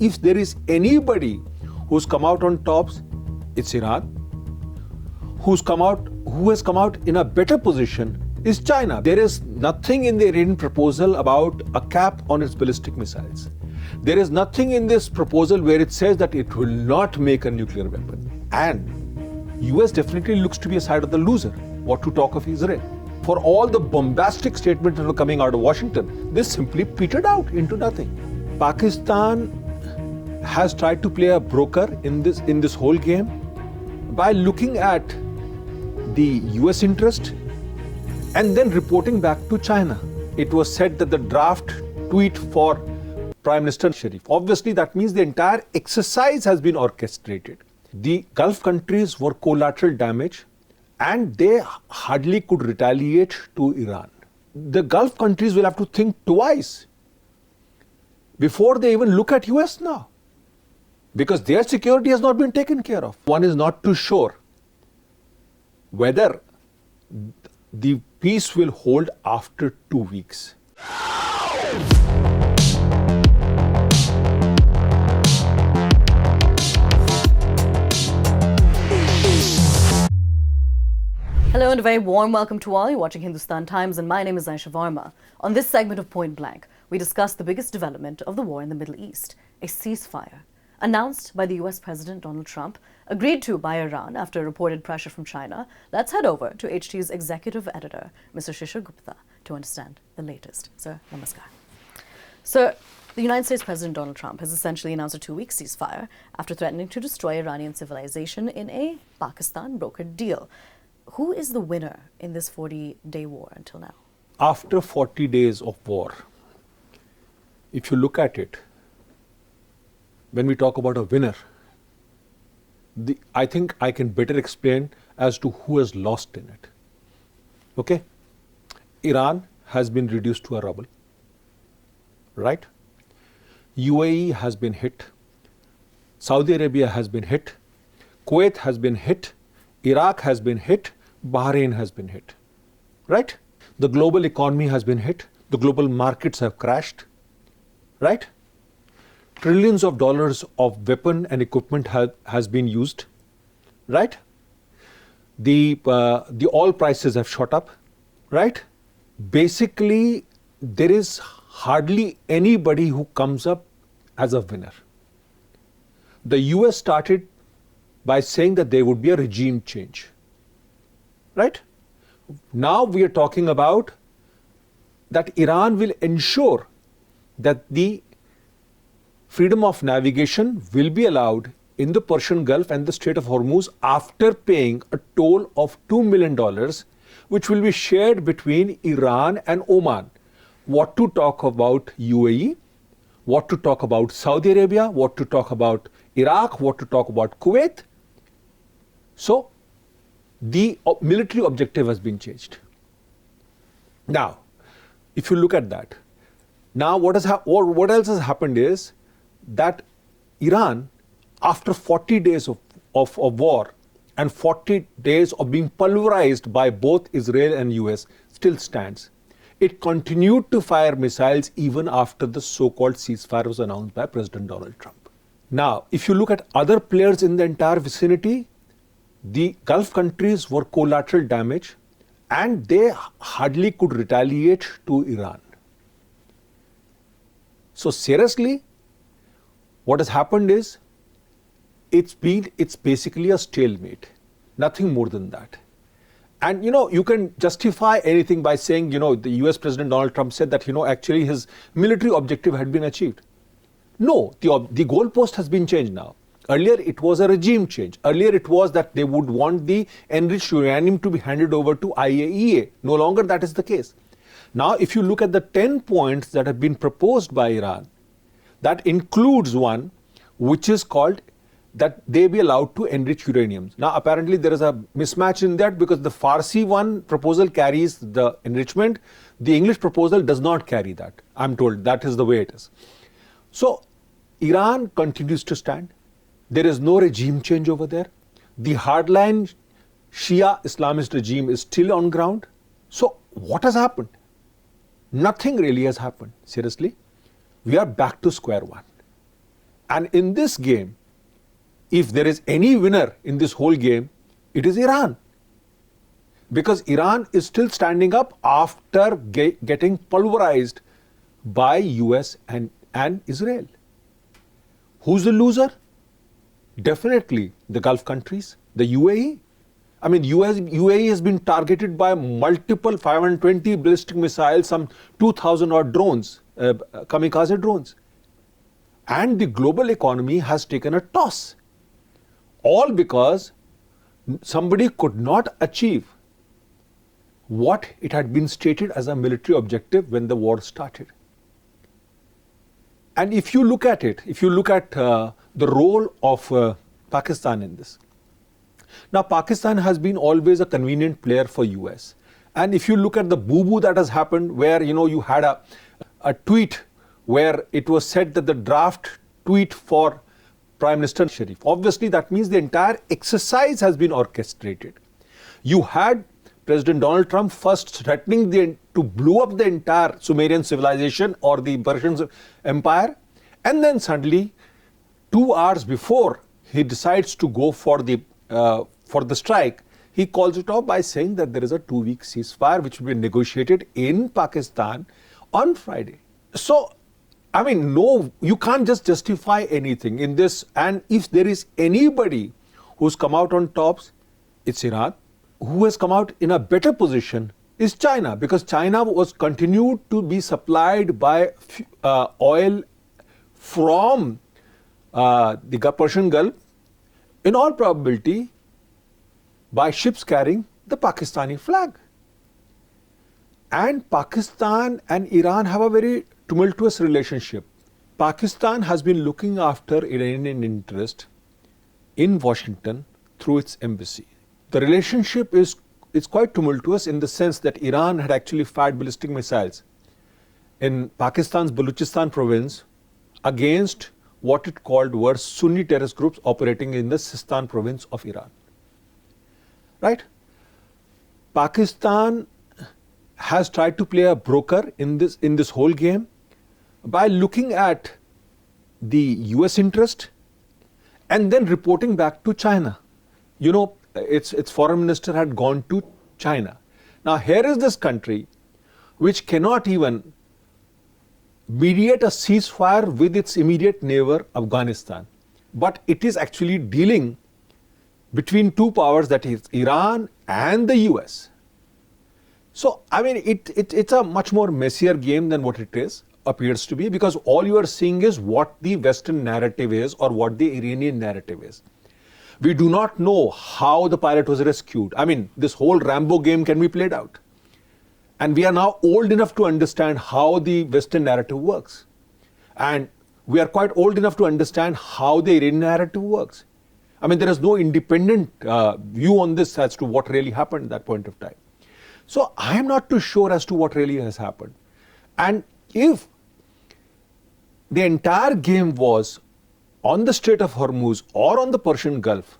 If there is anybody who's come out on tops, it's Iran. Who has come out in a better position is China. There is nothing in the Iranian proposal about a cap on its ballistic missiles. There is nothing in this proposal where it says that it will not make a nuclear weapon. And US definitely looks to be a side of the loser. What to talk of Israel? For all the bombastic statements that were coming out of Washington, this simply petered out into nothing. Pakistan has tried to play a broker in this whole game by looking at the US interest and then reporting back to China. It was said that the draft tweet for Prime Minister Sharif. Obviously, that means the entire exercise has been orchestrated. The Gulf countries were collateral damage and they hardly could retaliate to Iran. The Gulf countries will have to think twice before they even look at US now, because their security has not been taken care of. One is not too sure whether the peace will hold after 2 weeks. Hello and a very warm welcome to all. You're watching Hindustan Times and my name is Aisha Varma. On this segment of Point Blank, we discuss the biggest development of the war in the Middle East, a ceasefire. Announced by the US President Donald Trump, agreed to by Iran after reported pressure from China. Let's head over to HT's executive editor, Mr. Shishir Gupta, to understand the latest. Sir, namaskar. Sir, the United States President Donald Trump has essentially announced a 2-week ceasefire after threatening to destroy Iranian civilization in a Pakistan-brokered deal. Who is the winner in this 40-day war until now? After 40 days of war, if you look at it, when we talk about a winner, I think I can better explain as to who has lost in it. Okay? Iran has been reduced to a rubble, right? UAE has been hit. Saudi Arabia has been hit. Kuwait has been hit. Iraq has been hit. Bahrain has been hit, right? The global economy has been hit. The global markets have crashed, right? Trillions of dollars of weapon and equipment has been used, right? The oil prices have shot up, right? Basically, there is hardly anybody who comes up as a winner. The US started by saying that there would be a regime change, right? Now we are talking about that Iran will ensure that the freedom of navigation will be allowed in the Persian Gulf and the Strait of Hormuz after paying a toll of $2 million, which will be shared between Iran and Oman. What to talk about UAE, what to talk about Saudi Arabia, what to talk about Iraq, what to talk about Kuwait. So, the military objective has been changed. Now, if you look at that, now what else has happened is that Iran, after 40 days of war and 40 days of being pulverized by both Israel and US, still stands. It continued to fire missiles even after the so-called ceasefire was announced by President Donald Trump. Now, if you look at other players in the entire vicinity, the Gulf countries were collateral damage and they hardly could retaliate to Iran. So seriously, what has happened is, it's basically a stalemate, nothing more than that. And you can justify anything by saying, the US President Donald Trump said that, actually his military objective had been achieved. No, the goalpost has been changed now. Earlier it was a regime change. Earlier it was that they would want the enriched uranium to be handed over to IAEA. No longer that is the case. Now, if you look at the 10 points that have been proposed by Iran, that includes one which is called that they be allowed to enrich uranium. Now, apparently there is a mismatch in that because the Farsi one proposal carries the enrichment. The English proposal does not carry that. I'm told that is the way it is. So, Iran continues to stand. There is no regime change over there. The hardline Shia Islamist regime is still on ground. So, what has happened? Nothing really has happened. Seriously, we are back to square one. And in this game, if there is any winner in this whole game, it is Iran. Because Iran is still standing up after getting pulverized by US and Israel. Who's the loser? Definitely the Gulf countries, the UAE. I mean, UAE has been targeted by multiple 520 ballistic missiles, some 2,000 odd drones, kamikaze drones. And the global economy has taken a toss. All because somebody could not achieve what it had been stated as a military objective when the war started. And if you look at it, if you look at the role of Pakistan in this. Now, Pakistan has been always a convenient player for US. And if you look at the boo-boo that has happened, where, you had a tweet where it was said that the draft tweet for Prime Minister Sharif. Obviously, that means the entire exercise has been orchestrated. You had President Donald Trump first threatening to blow up the entire Sumerian civilization or the Persian Empire, and then suddenly, 2 hours before he decides to go for the strike, he calls it off by saying that there is a 2-week ceasefire which will be negotiated in Pakistan on Friday. So, I mean, no, you can't just justify anything in this. And if there is anybody who's come out on tops, it's Iran. Who has come out in a better position is China, because China was continued to be supplied by oil from the Persian Gulf, in all probability by ships carrying the Pakistani flag. And Pakistan and Iran have a very tumultuous relationship. Pakistan has been looking after Iranian interest in Washington through its embassy. The relationship is quite tumultuous in the sense that Iran had actually fired ballistic missiles in Pakistan's Balochistan province against what it called were Sunni terrorist groups operating in the Sistan province of Iran. Right? Pakistan has tried to play a broker in this whole game by looking at the US interest and then reporting back to China. Its foreign minister had gone to China. Now, here is this country which cannot even mediate a ceasefire with its immediate neighbor, Afghanistan. But it is actually dealing between two powers, that is Iran and the US. So, I mean, it's a much more messier game than what it appears to be, because all you are seeing is what the Western narrative is or what the Iranian narrative is. We do not know how the pilot was rescued. I mean, this whole Rambo game can be played out. And we are now old enough to understand how the Western narrative works. And we are quite old enough to understand how the Iranian narrative works. I mean, there is no independent view on this as to what really happened at that point of time. So I am not too sure as to what really has happened. And if the entire game was on the Strait of Hormuz or on the Persian Gulf,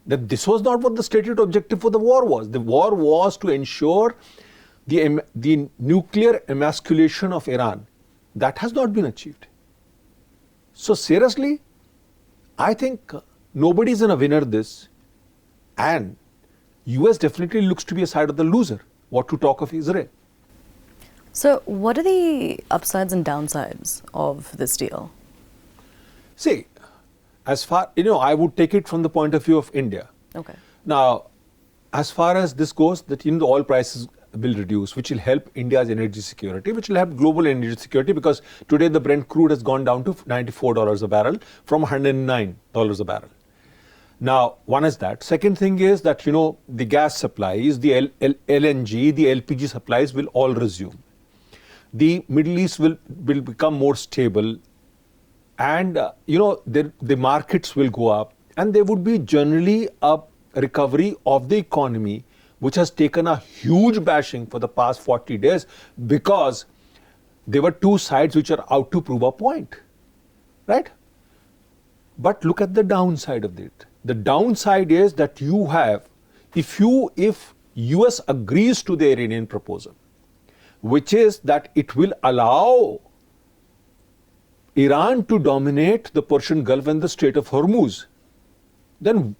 that this was not what the stated objective for the war was. The war was to ensure the nuclear emasculation of Iran. That has not been achieved. So seriously, I think nobody is in a winner this, and US definitely looks to be a side of the loser. What to talk of Israel? So what are the upsides and downsides of this deal? See, as far, I would take it from the point of view of India. Okay. Now, as far as this goes, that the oil prices will reduce, which will help India's energy security, which will help global energy security, because today the Brent crude has gone down to $94 a barrel from $109 a barrel. Now, one is that. Second thing is that, the gas supplies, the LNG, the LPG supplies will all resume. The Middle East will become more stable, and, the markets will go up, and there would be generally a recovery of the economy, which has taken a huge bashing for the past 40 days because there were two sides which are out to prove a point, right? But look at the downside of it. The downside is that you have, if US agrees to the Iranian proposal, which is that it will allow Iran to dominate the Persian Gulf and the Strait of Hormuz, then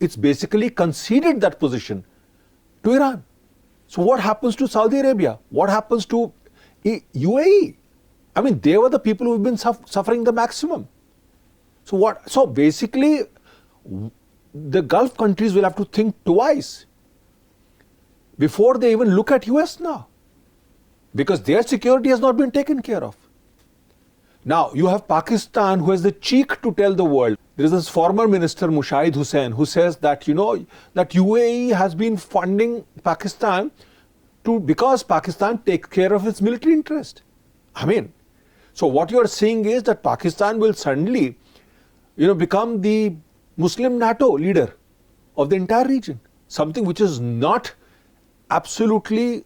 it's basically conceded that position to Iran. So what happens to Saudi Arabia? What happens to UAE? I mean, they were the people who've been suffering the maximum. So basically, the Gulf countries will have to think twice before they even look at US now, because their security has not been taken care of. Now, you have Pakistan, who has the cheek to tell the world. There is this former minister, Mushahid Hussain, who says that, that UAE has been funding Pakistan because Pakistan takes care of its military interest. I mean, so what you are seeing is that Pakistan will suddenly, become the Muslim NATO leader of the entire region. Something which is not absolutely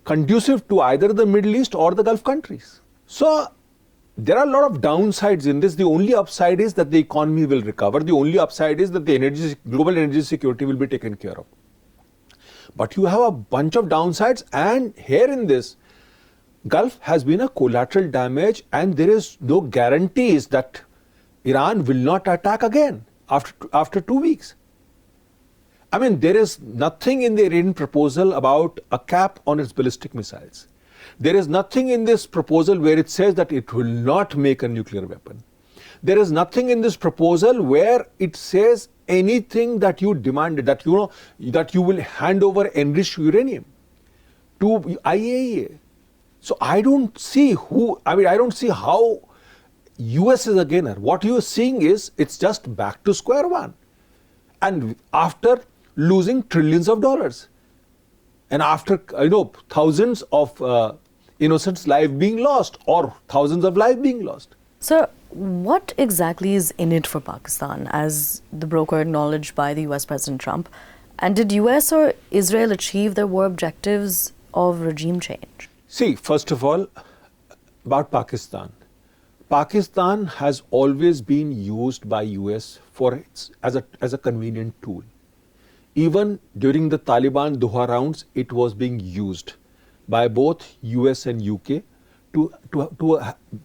conducive to either the Middle East or the Gulf countries. So there are a lot of downsides in this. The only upside is that the economy will recover. The only upside is that the global energy security will be taken care of. But you have a bunch of downsides, and here in this, Gulf has been a collateral damage, and there is no guarantees that Iran will not attack again after 2 weeks. I mean, there is nothing in the Iranian proposal about a cap on its ballistic missiles. There is nothing in this proposal where it says that it will not make a nuclear weapon. There is nothing in this proposal where it says anything that you demanded, that you will hand over enriched uranium to IAEA. So I don't see how US is a gainer. What you are seeing is it's just back to square one. And after losing trillions of dollars, and after thousands of innocents' lives being lost, or thousands of lives being lost. Sir, what exactly is in it for Pakistan, as the broker acknowledged by the US President Trump? And did US or Israel achieve their war objectives of regime change? See, first of all, about Pakistan. Pakistan has always been used by US as a convenient tool. Even during the Taliban Doha rounds, it was being used by both US and UK to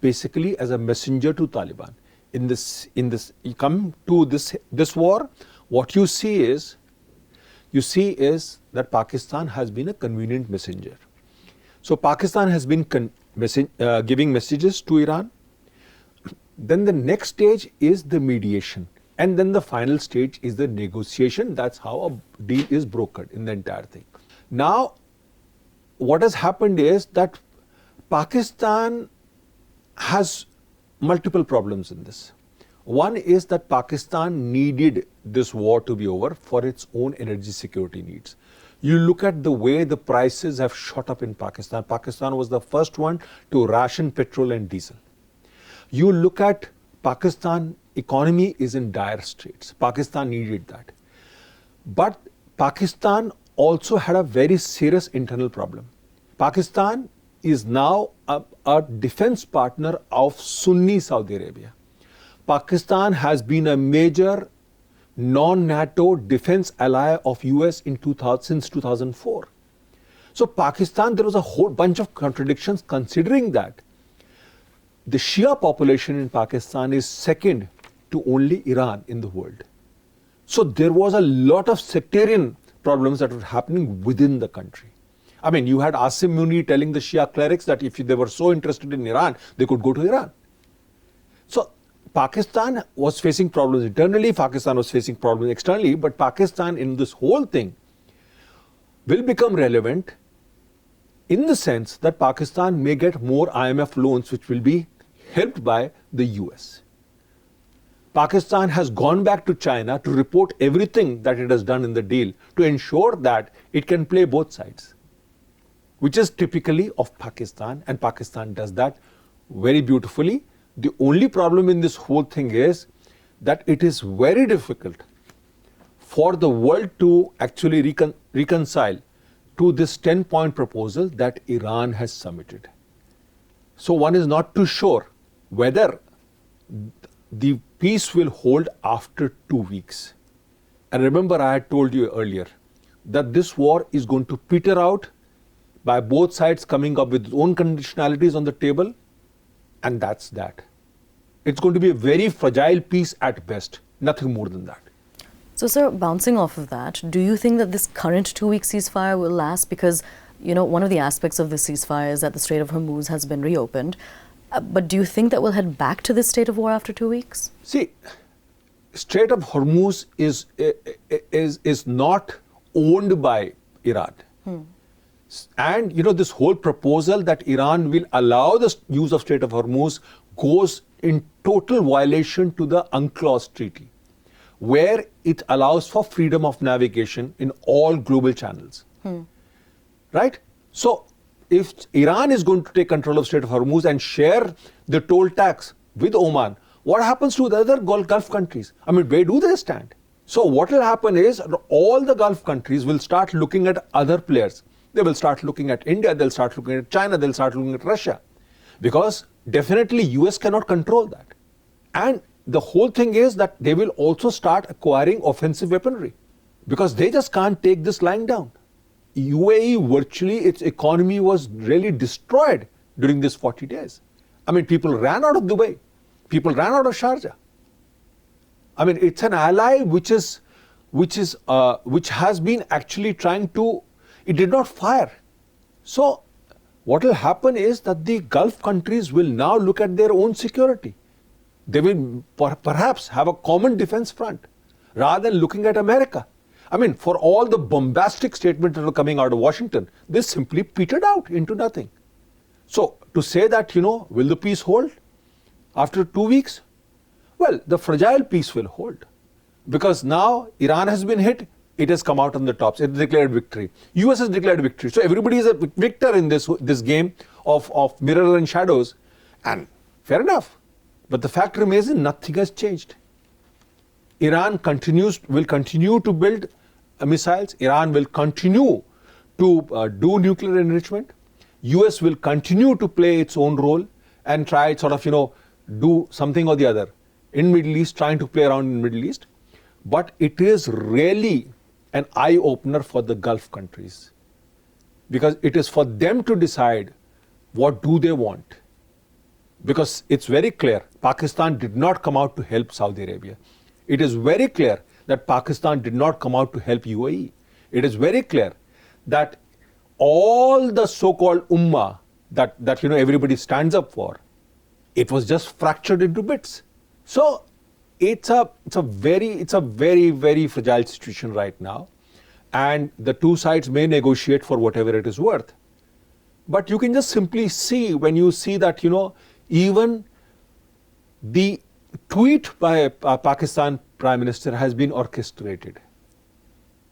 basically as a messenger to Taliban. In this, you come to this war, what you see is that Pakistan has been a convenient messenger. So Pakistan has been giving messages to Iran. Then the next stage is the mediation. And then the final stage is the negotiation. That's how a deal is brokered in the entire thing. Now, what has happened is that Pakistan has multiple problems in this. One is that Pakistan needed this war to be over for its own energy security needs. You look at the way the prices have shot up in Pakistan. Pakistan was the first one to ration petrol and diesel. You look at Pakistan economy is in dire straits. Pakistan needed that. But Pakistan also had a very serious internal problem. Pakistan is now a defense partner of Sunni Saudi Arabia. Pakistan has been a major non-NATO defense ally of US since 2004. So Pakistan, there was a whole bunch of contradictions, considering that the Shia population in Pakistan is second to only Iran in the world. So there was a lot of sectarian problems that were happening within the country. I mean, you had Asim Muni telling the Shia clerics that if they were so interested in Iran, they could go to Iran. So Pakistan was facing problems internally, Pakistan was facing problems externally, but Pakistan in this whole thing will become relevant in the sense that Pakistan may get more IMF loans, which will be helped by the US. Pakistan has gone back to China to report everything that it has done in the deal to ensure that it can play both sides, which is typically of Pakistan, and Pakistan does that very beautifully. The only problem in this whole thing is that it is very difficult for the world to actually reconcile to this 10-point proposal that Iran has submitted. So one is not too sure whether the peace will hold after 2 weeks. And remember, I had told you earlier that this war is going to peter out by both sides coming up with their own conditionalities on the table, And that's that. It's going to be a very fragile peace at best, nothing more than that. So, sir, bouncing off of that, do you think that this current 2-week ceasefire will last? Because, one of the aspects of this ceasefire is that the Strait of Hormuz has been reopened. But do you think that we'll head back to this state of war after 2 weeks? See, Strait of Hormuz is not owned by Iran. And, this whole proposal that Iran will allow the use of Strait of Hormuz goes in total violation to the UNCLOS treaty, where it allows for freedom of navigation in all global channels. Right? So, if Iran is going to take control of Strait of Hormuz and share the toll tax with Oman, what happens to the other Gulf countries? I mean, where do they stand? So, what will happen is all the Gulf countries will start looking at other players. They will start looking at India, they'll start looking at China, they'll start looking at Russia. Because definitely US cannot control that. And the whole thing is that they will also start acquiring offensive weaponry because they just can't take this lying down. UAE, virtually its economy was really destroyed during these 40 days. I mean, people ran out of Dubai. People ran out of Sharjah. I mean, it's an ally which has been actually trying to, it did not fire. So what will happen is that the Gulf countries will now look at their own security. They will perhaps have a common defense front rather than looking at America. I mean, for all the bombastic statements that were coming out of Washington, this simply petered out into nothing. So to say that, will the peace hold after 2 weeks? Well, the fragile peace will hold because now Iran has been hit. It has come out on the tops. It has declared victory. US has declared victory. So everybody is a victor in this game of mirror and shadows. And fair enough. But the fact remains that nothing has changed. Iran will continue to build missiles. Iran will continue to do nuclear enrichment. US will continue to play its own role and try do something or the other in Middle East, trying to play around in Middle East. But it is really an eye-opener for the Gulf countries because it is for them to decide what do they want. Because it's very clear, Pakistan did not come out to help Saudi Arabia. It is very clear that Pakistan did not come out to help UAE. It is very clear that all the so-called ummah that everybody stands up for, it was just fractured into bits. So it's a very, very fragile situation right now. And the two sides may negotiate for whatever it is worth. But you can just simply see when you see that, even the tweet by a Pakistan Prime Minister has been orchestrated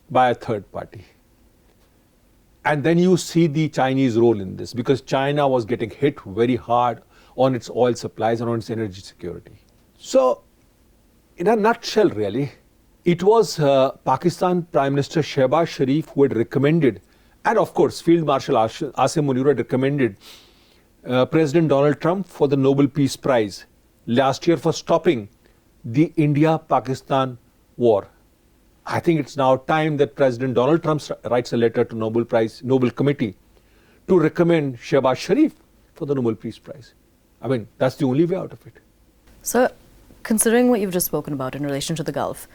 by a third party. And then you see the Chinese role in this because China was getting hit very hard on its oil supplies and on its energy security. So, in a nutshell, really, it was Pakistan Prime Minister Shehbaz Sharif who had recommended, and of course, Field Marshal Asim Munir had recommended President Donald Trump for the Nobel Peace Prize last year for stopping the India-Pakistan war. I think it's now time that President Donald Trump writes a letter to Nobel Committee to recommend Shehbaz Sharif for the Nobel Peace Prize. I mean, that's the only way out of it. So, considering what you've just spoken about in relation to the Gulf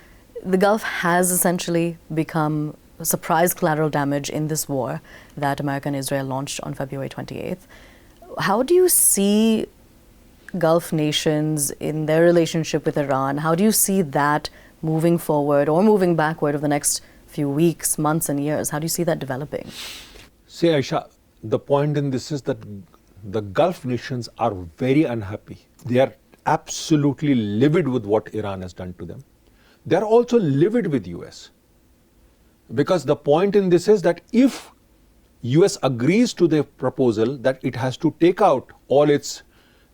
has essentially become a surprise collateral damage in this war that America and Israel launched on February 28th. How do you see Gulf nations in their relationship with Iran? How do you see that moving forward or moving backward over the next few weeks, months and years? How do you see that developing? See, Aisha, the point in this is that the Gulf nations are very unhappy. They are absolutely livid with what Iran has done to them. They are also livid with US. Because the point in this is that if US agrees to the proposal that it has to take out all its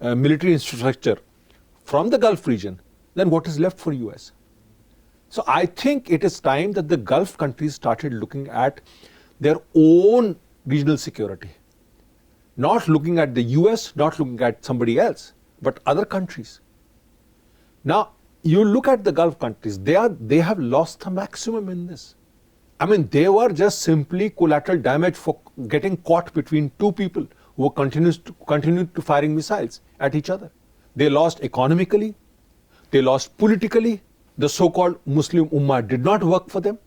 military infrastructure from the Gulf region, then what is left for US? So I think it is time that the Gulf countries started looking at their own regional security. Not looking at the US, not looking at somebody else, but other countries. Now, you look at the Gulf countries, they have lost the maximum in this. I mean, they were just simply collateral damage for getting caught between two people who continued to firing missiles at each other. They lost economically, they lost politically. The so-called Muslim Ummah did not work for them.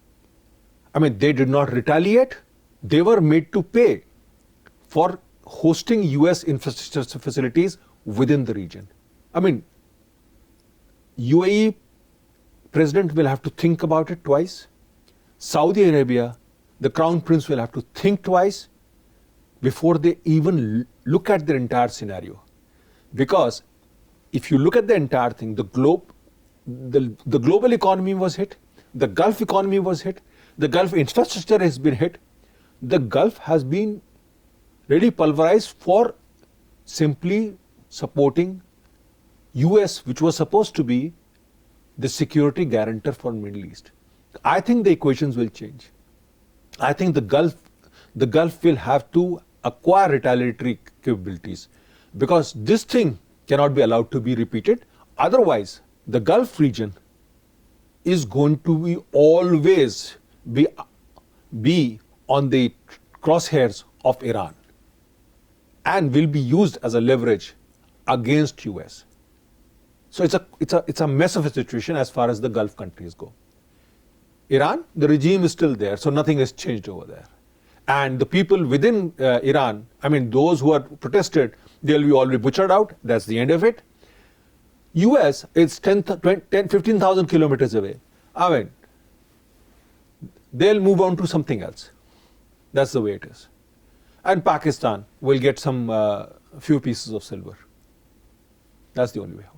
I mean, they did not retaliate. They were made to pay for hosting US infrastructure facilities within the region. I mean, UAE president will have to think about it twice. Saudi Arabia, the crown prince will have to think twice before they even look at the entire scenario. Because if you look at the entire thing, the global economy was hit, the Gulf economy was hit, the Gulf infrastructure has been hit, the Gulf has been really pulverized for simply supporting US, which was supposed to be the security guarantor for Middle East. I think the equations will change. I think the Gulf will have to acquire retaliatory capabilities, because this thing cannot be allowed to be repeated. Otherwise, the Gulf region is going to be always be on the crosshairs of Iran and will be used as a leverage against US. So it's a mess of a situation as far as the Gulf countries go. Iran, the regime is still there, so nothing has changed over there. And the people within Iran, I mean, those who are protested, they'll be already butchered out. That's the end of it. US is 15,000 kilometers away. I mean, they'll move on to something else. That's the way it is. And Pakistan will get some few pieces of silver. That's the only way out.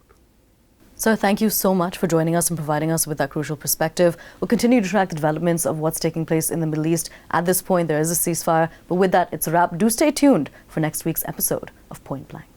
Sir, thank you so much for joining us and providing us with that crucial perspective. We'll continue to track the developments of what's taking place in the Middle East. At this point, there is a ceasefire, but with that, it's a wrap. Do stay tuned for next week's episode of Point Blank.